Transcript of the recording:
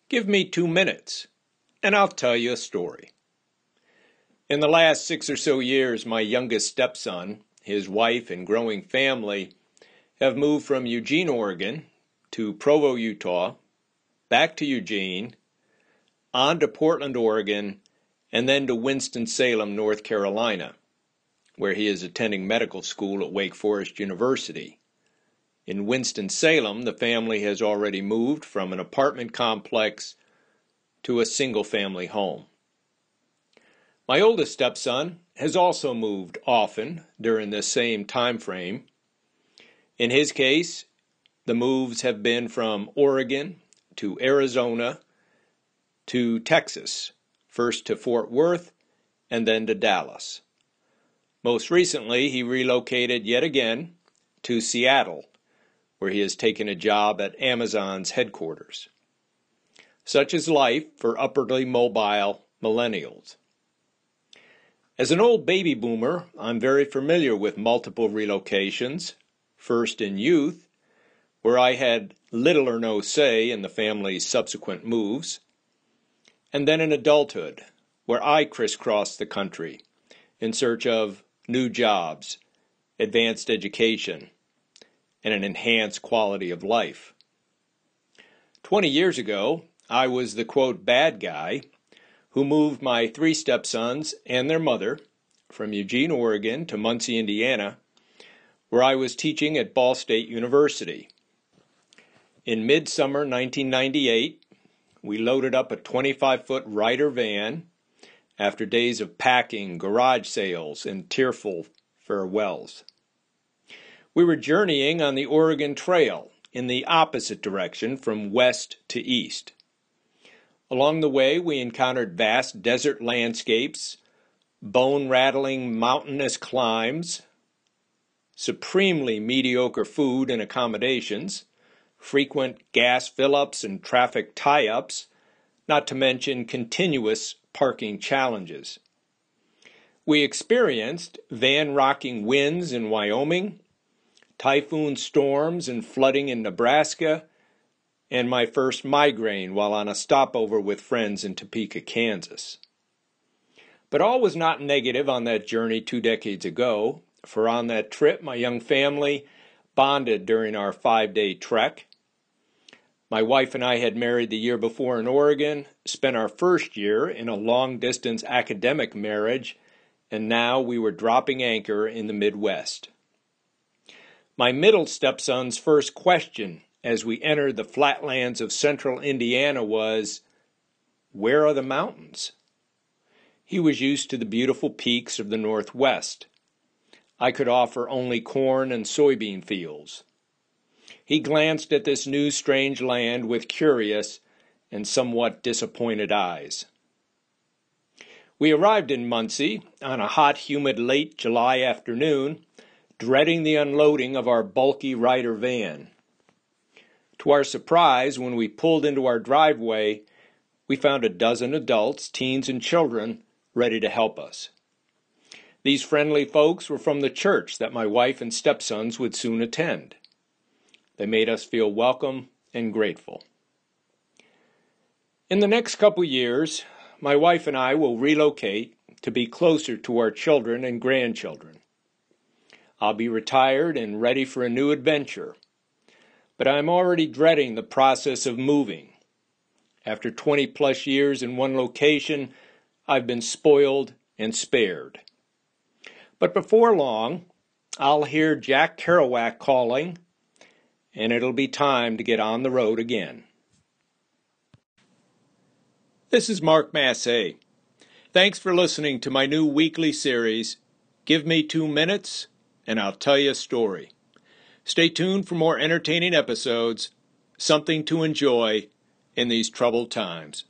Give me 2 minutes, and I'll tell you a story. In the last 6 or so years, my youngest stepson, his wife, and growing family have moved from Eugene, Oregon, to Provo, Utah, back to Eugene, on to Portland, Oregon, and then to Winston-Salem, North Carolina, where he is attending medical school at Wake Forest University. In Winston-Salem, the family has already moved from an apartment complex to a single-family home. My oldest stepson has also moved often during this same time frame. In his case, the moves have been from Oregon to Arizona to Texas, first to Fort Worth and then to Dallas. Most recently, he relocated yet again to Seattle, where he has taken a job at Amazon's headquarters. Such is life for upwardly mobile millennials. As an old baby boomer, I'm very familiar with multiple relocations, first in youth, where I had little or no say in the family's subsequent moves, and then in adulthood, where I crisscrossed the country in search of new jobs, advanced education, and an enhanced quality of life. 20 years ago, I was the, quote, bad guy who moved my 3 stepsons and their mother from Eugene, Oregon to Muncie, Indiana, where I was teaching at Ball State University. In midsummer 1998, we loaded up a 25-foot Ryder van after days of packing, garage sales, and tearful farewells. We were journeying on the Oregon Trail in the opposite direction from west to east. Along the way, we encountered vast desert landscapes, bone-rattling mountainous climbs, supremely mediocre food and accommodations, frequent gas fill-ups and traffic tie-ups, not to mention continuous parking challenges. We experienced van-rocking winds in Wyoming, typhoon storms and flooding in Nebraska, and my first migraine while on a stopover with friends in Topeka, Kansas. But all was not negative on that journey 2 decades ago, for on that trip my young family bonded during our 5-day trek. My wife and I had married the year before in Oregon, spent our first year in a long-distance academic marriage, and now we were dropping anchor in the Midwest. My middle stepson's first question as we entered the flatlands of central Indiana was, "Where are the mountains?" He was used to the beautiful peaks of the Northwest. I could offer only corn and soybean fields. He glanced at this new strange land with curious and somewhat disappointed eyes. We arrived in Muncie on a hot, humid late July afternoon, dreading the unloading of our bulky Ryder van. To our surprise, when we pulled into our driveway, we found a dozen adults, teens, and children ready to help us. These friendly folks were from the church that my wife and stepsons would soon attend. They made us feel welcome and grateful. In the next couple years, my wife and I will relocate to be closer to our children and grandchildren. I'll be retired and ready for a new adventure, but I'm already dreading the process of moving. After 20-plus years in one location, I've been spoiled and spared. But before long, I'll hear Jack Kerouac calling, and it'll be time to get on the road again. This is Mark Massey. Thanks for listening to my new weekly series, Give Me 2 Minutes, and I'll tell you a story. Stay tuned for more entertaining episodes, something to enjoy in these troubled times.